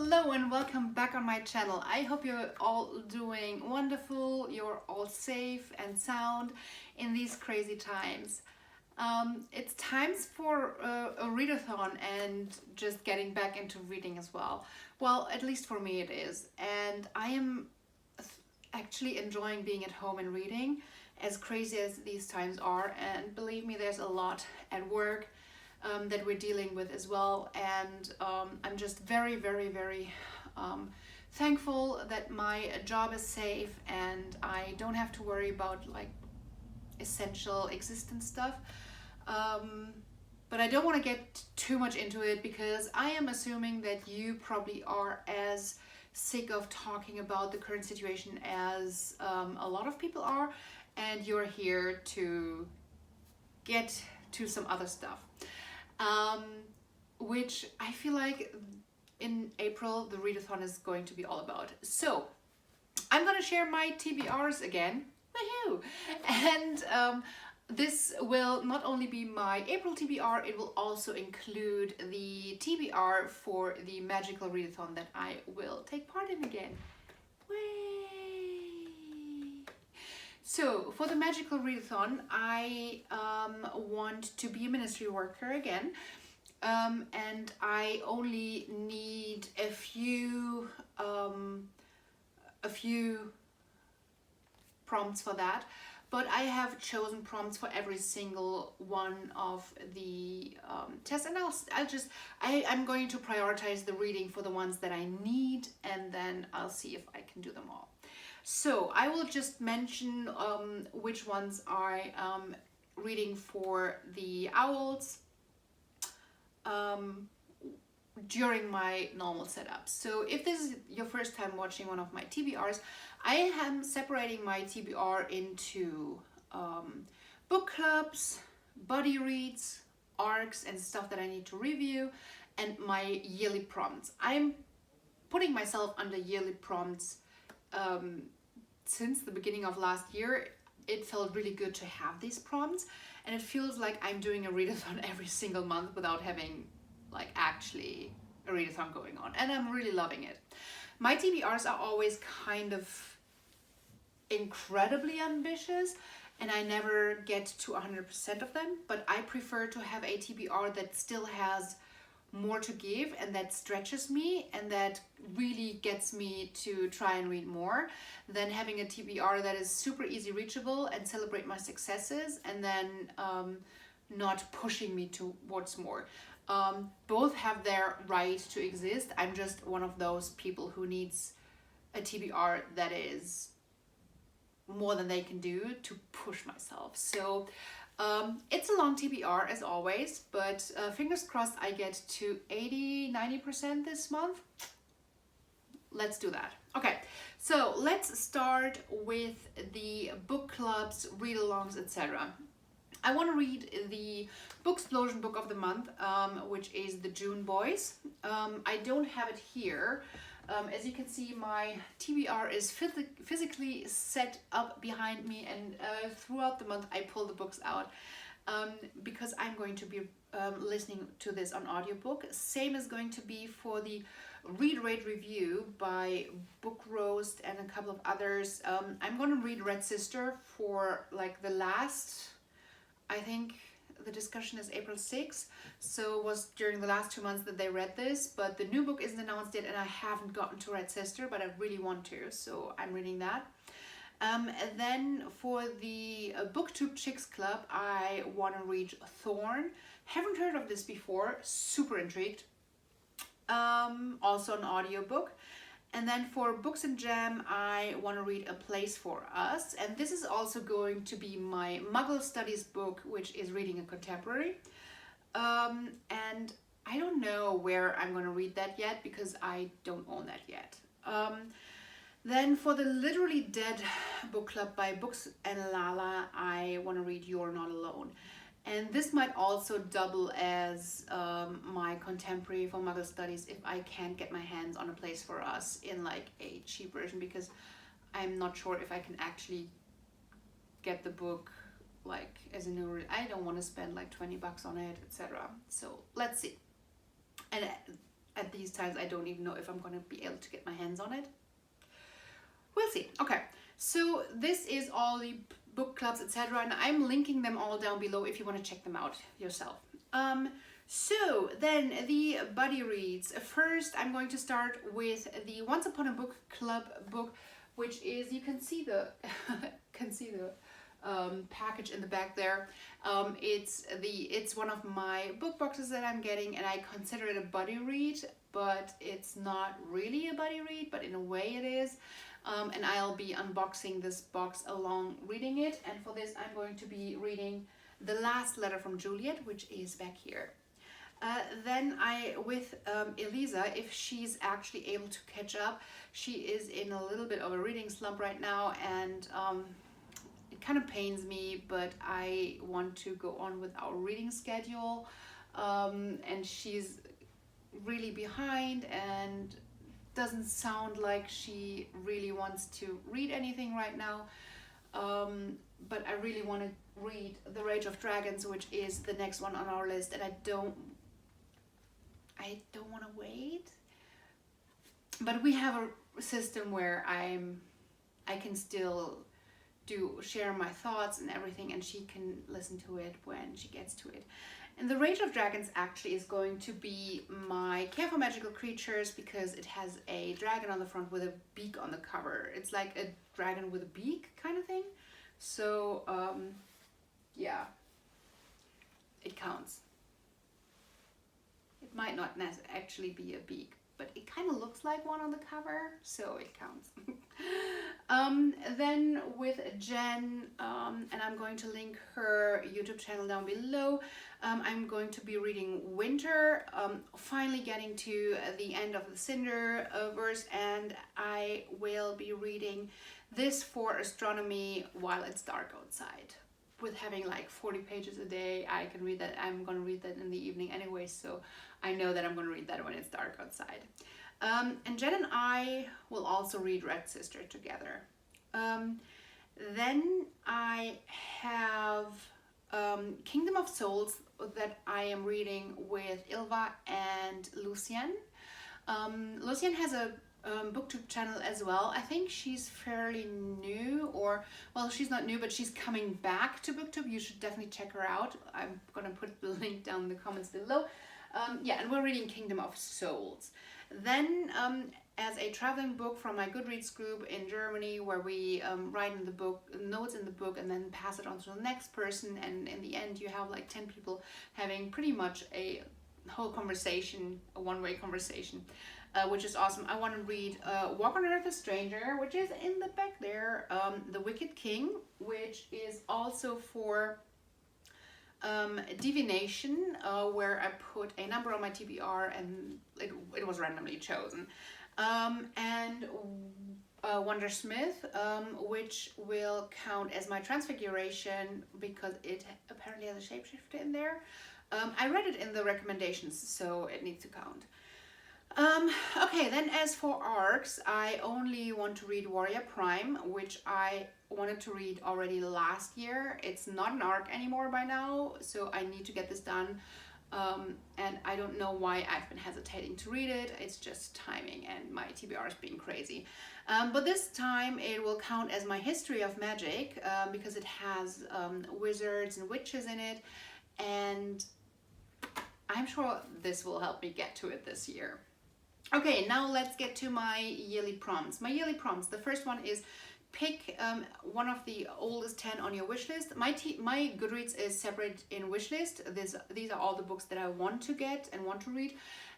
Hello and welcome back on my channel. I hope you're all doing wonderful, you're all safe and sound in these crazy times. It's times for a readathon and just getting back into reading as well. Well, at least for me it is. And I am actually enjoying being at home and reading, as crazy as these times are. And believe me, there's a lot at work that we're dealing with as well, and I'm just very thankful that my job is safe and I don't have to worry about like essential existence stuff, but I don't want to get too much into it because I am assuming that you probably are as sick of talking about the current situation as a lot of people are, and you're here to get to some other stuff. Which I feel like in April the readathon is going to be all about. So I'm gonna share my TBRs again. Woohoo! And this will not only be my April TBR, it will also include the TBR for the magical readathon that I will take part in again. So for the magical readathon, I want to be a ministry worker again, and I only need a few prompts for that. But I have chosen prompts for every single one of the tests, and I'm going to prioritize the reading for the ones that I need, and then I'll see if I can do them all. So I will just mention which ones I reading for the O.W.L.s during my normal setup. So if this is your first time watching one of my TBRs, I am separating my TBR into book clubs, buddy reads, arcs and stuff that I need to review, and my yearly prompts. I'm putting myself under yearly prompts since the beginning of last year. It felt really good to have these prompts, and it feels like I'm doing a readathon every single month without having like actually a readathon going on, and I'm really loving it. My TBRs are always kind of incredibly ambitious, and I never get to 100% of them, but I prefer to have a TBR that still has more to give and that stretches me and that really gets me to try and read more than having a TBR that is super easy reachable and celebrate my successes and then not pushing me towards more. Both have their right to exist. I'm just one of those people who needs a TBR that is more than they can do to push myself. So it's a long TBR as always, but fingers crossed I get to 80-90% this month. Let's do that. Okay, so let's start with the book clubs, read-alongs, etc. I want to read the Booksplosion book of the month, which is the June Boys. I don't have it here. As you can see, my TBR is physically set up behind me, and throughout the month I pull the books out because I'm going to be listening to this on audiobook. Same is going to be for the Read Rate Review by Book Roast and a couple of others. I'm going to read Red Sister for like the last, I think the discussion is April 6th, so it was during the last 2 months that they read this, but the new book isn't announced yet and I haven't gotten to Red Sister, but I really want to, so I'm reading that. And then for the BookTube Chicks Club, I want to read Thorn. Haven't heard of this before, super intrigued. Also an audiobook. And then for Books and Jam, I want to read A Place for Us. And this is also going to be my Muggle Studies book, which is reading a contemporary. And I don't know where I'm going to read that yet because I don't own that yet. Then for the Literally Dead book club by Books and Lala, I want to read You're Not Alone. And this might also double as my contemporary for Muggle Studies if I can't get my hands on A Place for Us in like a cheap version, because I'm not sure if I can actually get the book like as a new. I don't want to spend like $20 on it, etc. So let's see. And at these times I don't even know if I'm going to be able to get my hands on it. We'll see. Okay, so this is all the book clubs, etc., and I'm linking them all down below if you want to check them out yourself. So then the buddy reads. First, I'm going to start with the Once Upon a Book Club book, which is, you can see the package in the back there. It's one of my book boxes that I'm getting, and I consider it a buddy read, but it's not really a buddy read, but in a way it is. And I'll be unboxing this box along reading it, and for this I'm going to be reading The Last Letter from Juliet, which is back here. Then with Elisa, if she's actually able to catch up, she is in a little bit of a reading slump right now, and it kind of pains me, but I want to go on with our reading schedule, and she's really behind and doesn't sound like she really wants to read anything right now, but I really want to read The Rage of Dragons, which is the next one on our list, and I don't want to wait. But we have a system where I can still share my thoughts and everything, and she can listen to it when she gets to it. And The Rage of Dragons actually is going to be my Care for Magical Creatures, because it has a dragon on the front with a beak on the cover. It's like a dragon with a beak kind of thing. So yeah, it counts. It might not actually be a beak, but it kind of looks like one on the cover, so it counts. Then with Jen, and I'm going to link her YouTube channel down below, I'm going to be reading Winter, finally getting to the end of the Cinderverse, and I will be reading this for astronomy while it's dark outside. With having like 40 pages a day, I can read that. I'm going to read that in the evening anyway, so I know that I'm going to read that when it's dark outside. And Jen and I will also read Red Sister together. Then I have Kingdom of Souls that I am reading with Ilva and Lucien. Lucien has a booktube channel as well. I think she's fairly new, or well, she's not new, but she's coming back to booktube. You should definitely check her out. I'm gonna put the link down in the comments below. Yeah, and we're reading Kingdom of Souls. Then as a traveling book from my Goodreads group in Germany, where we write in the book, notes in the book, and then pass it on to the next person, and in the end you have like 10 people having pretty much a whole conversation, a one-way conversation, which is awesome. I want to read Walk on Earth a Stranger, which is in the back there, The Wicked King, which is also for divination, where I put a number on my TBR and it was randomly chosen. And Wondersmith, which will count as my Transfiguration because it apparently has a shapeshifter in there. I read it in the recommendations, so it needs to count. Okay, then as for arcs, I only want to read Warrior Prime, which I wanted to read already last year. It's not an arc anymore by now, so I need to get this done. And I don't know why I've been hesitating to read it. It's just timing and my TBR is being crazy. But this time it will count as my History of Magic, because it has wizards and witches in it, and I'm sure this will help me get to it this year. Okay, now let's get to my yearly prompts. My yearly prompts, the first one is pick one of the oldest 10 on your wish list. My Goodreads is separate in wish list. These are all the books that I want to get and want to read.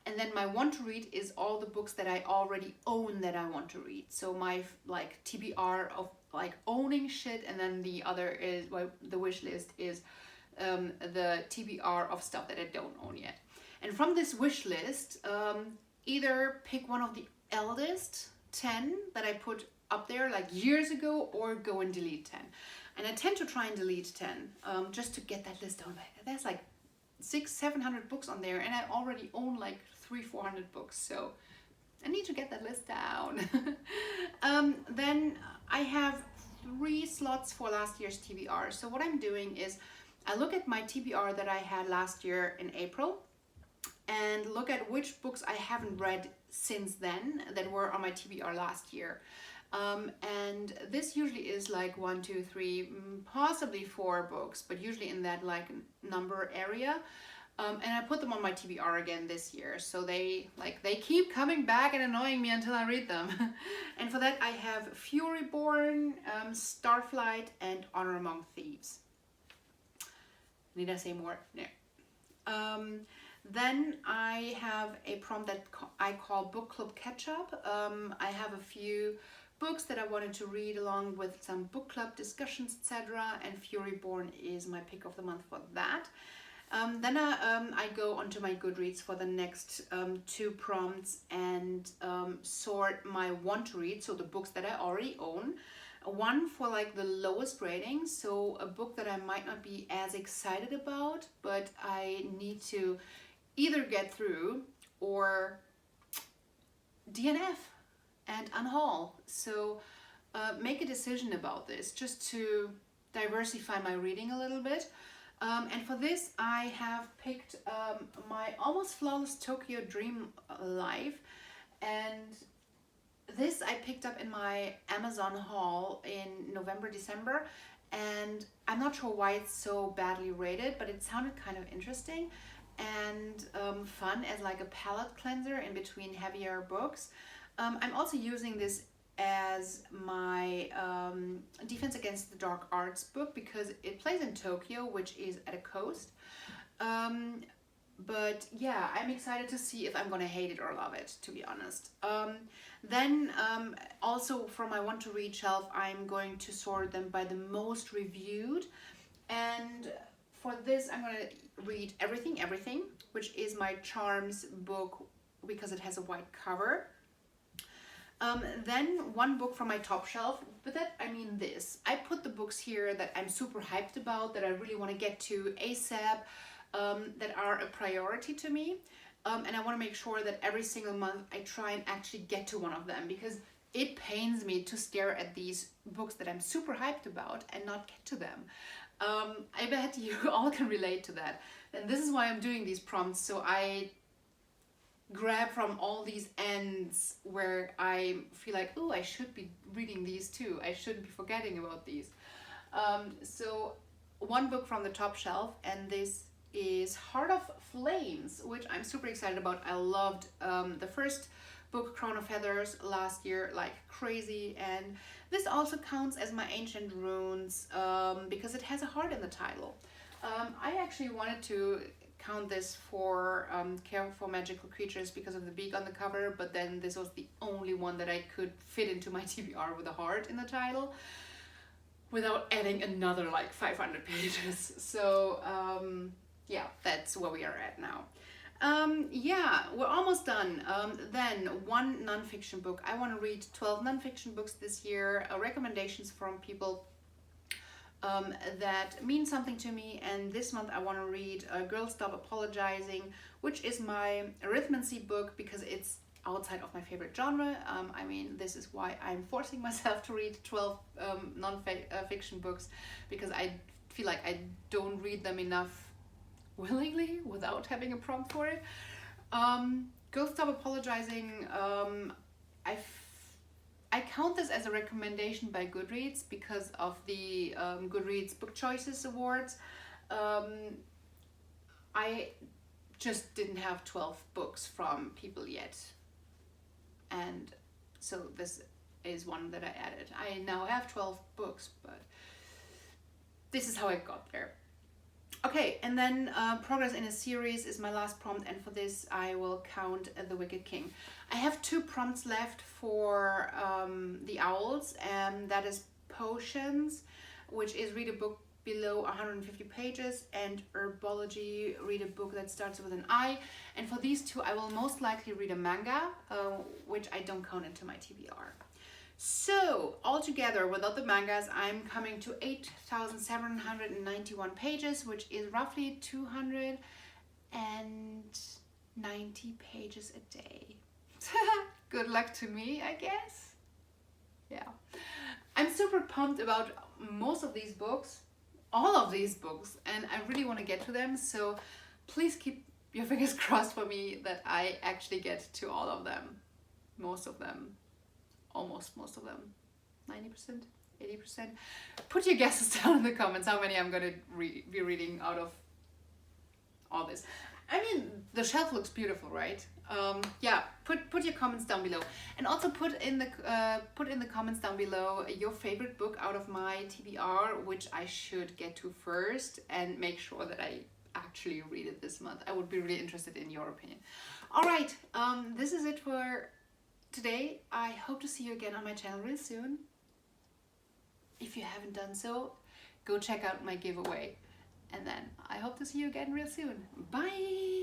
And then my want to read is all the books that I already own that I want to read. So my like TBR of like owning shit, and then the other is, well, the wish list is the TBR of stuff that I don't own yet. And from this wish list, either pick one of the eldest 10 that I put up there like years ago, or go and delete 10. And I tend to try and delete 10 just to get that list down. There's like 600-700 books on there, and I already own like 300-400 books, so I need to get that list down. Then I have 3 slots for last year's TBR. So what I'm doing is I look at my TBR that I had last year in April, and look at which books I haven't read since then that were on my TBR last year. And this usually is like 1, 2, 3, possibly 4 books, but usually in that like number area. And I put them on my TBR again this year, so they keep coming back and annoying me until I read them. And for that I have Furyborn, Starflight, and Honor Among Thieves. Need I say more? No. Then I have a prompt that I call Book Club Catch Up. I have a few books that I wanted to read along with some book club discussions, etc. And Furyborn is my pick of the month for that. Then I go onto my Goodreads for the next 2 prompts and sort my want to read, so the books that I already own. One for like the lowest rating, so a book that I might not be as excited about, but I need to either get through or DNF and unhaul. So make a decision about this just to diversify my reading a little bit. And for this I have picked my Almost Flawless Tokyo Dream Life, and this I picked up in my Amazon haul in November, December, and I'm not sure why it's so badly rated, but it sounded kind of interesting and fun as like a palate cleanser in between heavier books. I'm also using this as my Defense Against the Dark Arts book because it plays in Tokyo, which is at a coast. But yeah, I'm excited to see if I'm gonna hate it or love it, to be honest. Then also from my want to read shelf, I'm going to sort them by the most reviewed. And for this, I'm gonna read Everything, which is my Charms book because it has a white cover. Then one book from my top shelf, but that I mean this. I put the books here that I'm super hyped about, that I really want to get to ASAP, that are a priority to me. And I want to make sure that every single month I try and actually get to one of them, because it pains me to stare at these books that I'm super hyped about and not get to them. I bet you all can relate to that. And this is why I'm doing these prompts, so I grab from all these ends where I feel like, oh, I should be reading these too. I shouldn't be forgetting about these. So one book from the top shelf, and this is Heart of Flames, which I'm super excited about. I loved the first book, Crown of Feathers, last year like crazy, and this also counts as my Ancient Runes because it has a heart in the title. I actually wanted to count this for Care for Magical Creatures because of the beak on the cover, but then this was the only one that I could fit into my TBR with a heart in the title without adding another like 500 pages. So yeah, that's where we are at now. Yeah, we're almost done. Then one nonfiction book. I want to read 12 nonfiction books this year, recommendations from people that mean something to me, and this month I want to read Girl Stop Apologizing, which is my arithmancy book because it's outside of my favorite genre. I mean, this is why I'm forcing myself to read 12 non-fiction books, because I feel like I don't read them enough willingly without having a prompt for it. Girl Stop Apologizing, I count this as a recommendation by Goodreads because of the Goodreads Book Choices Awards. I just didn't have 12 books from people yet, and so this is one that I added. I now have 12 books, but this is how I got there. Okay, and then Progress in a Series is my last prompt, and for this I will count The Wicked King. I have 2 prompts left for the O.W.L.s, and that is Potions, which is read a book below 150 pages, and Herbology, read a book that starts with an I. And for these 2 I will most likely read a manga, which I don't count into my TBR. So altogether, without the mangas, I'm coming to 8,791 pages, which is roughly 290 pages a day. Good luck to me, I guess. Yeah. I'm super pumped about most of these books, all of these books, and I really want to get to them. So please keep your fingers crossed for me that I actually get to all of them. Most of them. Almost most of them. 90%? 80%? Put your guesses down in the comments how many I'm gonna be reading out of all this. I mean, the shelf looks beautiful, right? Yeah, put your comments down below, and also put in the comments down below your favorite book out of my TBR, which I should get to first, and make sure that I actually read it this month. I would be really interested in your opinion. All right, this is it for today. I hope to see you again on my channel real soon. If you haven't done so, go check out my giveaway. And then I hope to see you again real soon. Bye!